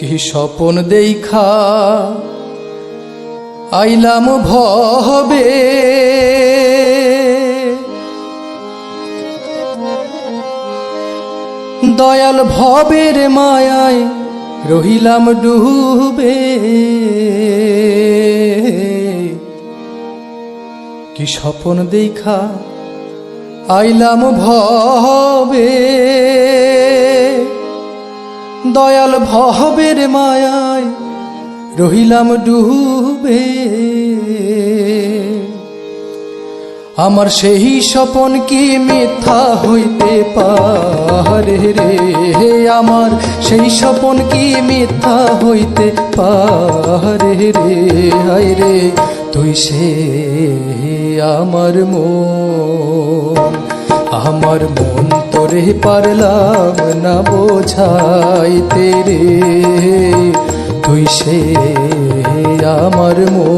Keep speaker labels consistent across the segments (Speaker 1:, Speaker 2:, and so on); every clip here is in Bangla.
Speaker 1: কি স্বপন দেখা আইলাম ভবে, দয়াল ভবের মায়ায় রহিলাম ডুবে। কি স্বপন দেখা আইলাম ভবে, দয়াল ভবের মায়ায় রহিলাম ডুবে। আমার সেই স্বপন কি মিথ্যা হইতে পারে রে, আমার সেই স্বপন কি মিথ্যা হইতে পারে রে। হায় রে তুই সে আমার মন তোরে পারলাম না বোঝাইতে রে। তুই সে আমার মন।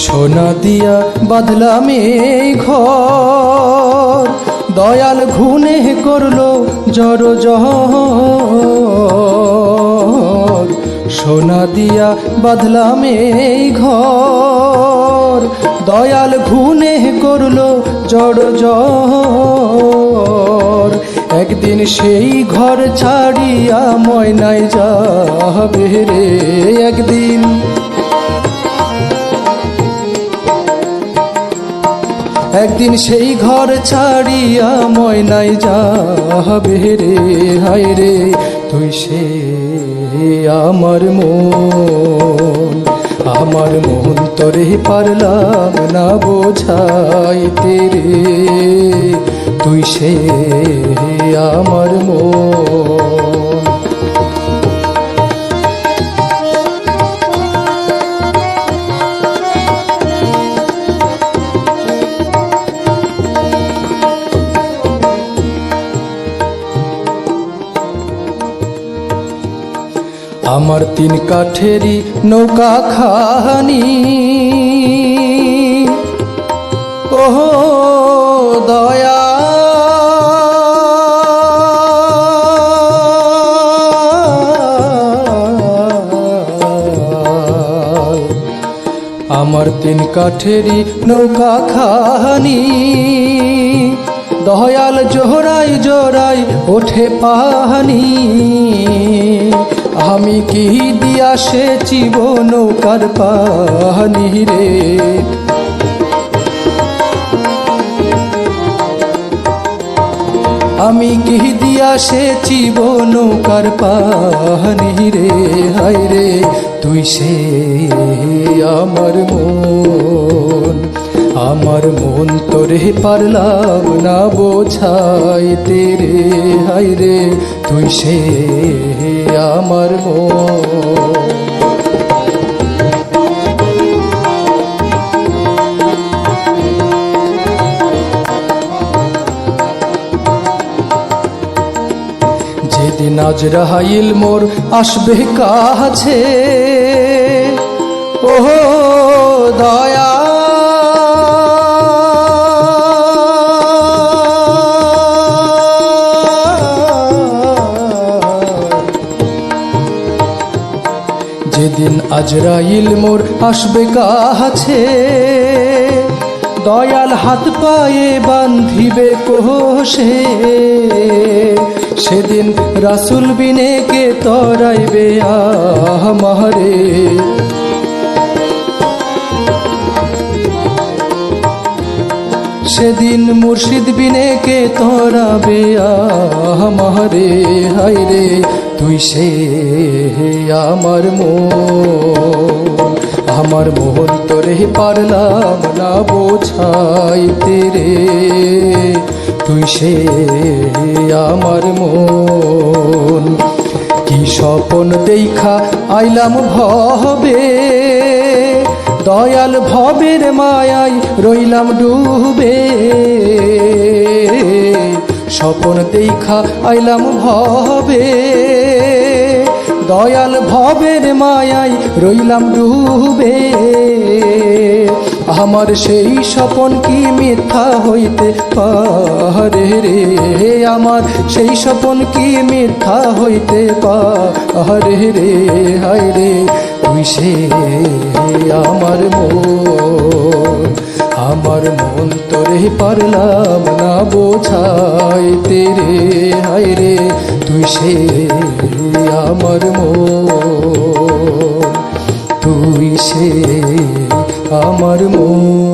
Speaker 1: সোনা দিয়া বাঁধলাম এই ঘর, দয়াল ঘুনে করলো জড় জহর। সোনা দিয়া বাঁধলাম এই ঘর, দয়াল ঘুনে করলো জড় জহর। একদিন সেই ঘর ছাড়িয়া ময়নায় যাবে রে, একদিন সেই ঘর ছাড়িয়া ময়নায় যাবে রে। হায় রে তুই সে আমার মন তোরে পারলাম না বোঝাইতে রে। তুই সে আমার মন। আমার 3 কাঠেরই নৌকা খানি, ও দয়া আমার 3 কাঠেরই নৌকা খানি, দয়াল জোড়াই জোড়াই ওঠে পানি। আমি কি দিয়া সেচিব নৌকার পানি রে, আমি কি দিয়া সেচিব নৌকার পানি রে। হায় রে তুই সে আমার মন তোরে পারলাম না বোঝাইতে রে। হায় রে তুই সে আমার মন। যেদিন আজরাইল মোর আসবে কাছে, ও দয়া যেদিন আজরাইল মোর আসবে কাছে, দয়াল হাত পায়ে বান্ধিবে কোষে। সেদিন রাসূল বিনে কে তরাইবে আমারে, সেদিন মুর্শিদ বিনে কে তরাবে আমারে। হায় রে তুই সে আমার মন তোরে পারলাম না বোঝাইতে রে। তুই সে আমার মন। কি স্বপন দেখা আইলাম ভবে, দয়াল ভবের মায়ায় রইলাম ডুবে। স্বপন দেখা আইলাম ভবে, দয়াল ভবের মায়ায় রইলাম ডুবে। আমার সেই স্বপন কি মিথ্যা হইতে পারে রে, আমার সেই স্বপন কি মিথ্যা হইতে পারে রে, হায় রে তুই সে আমার মন তোরে পারলাম না বোঝাইতে রে, হায় রে তুই সে আমার মন, তুই সে আমার মন।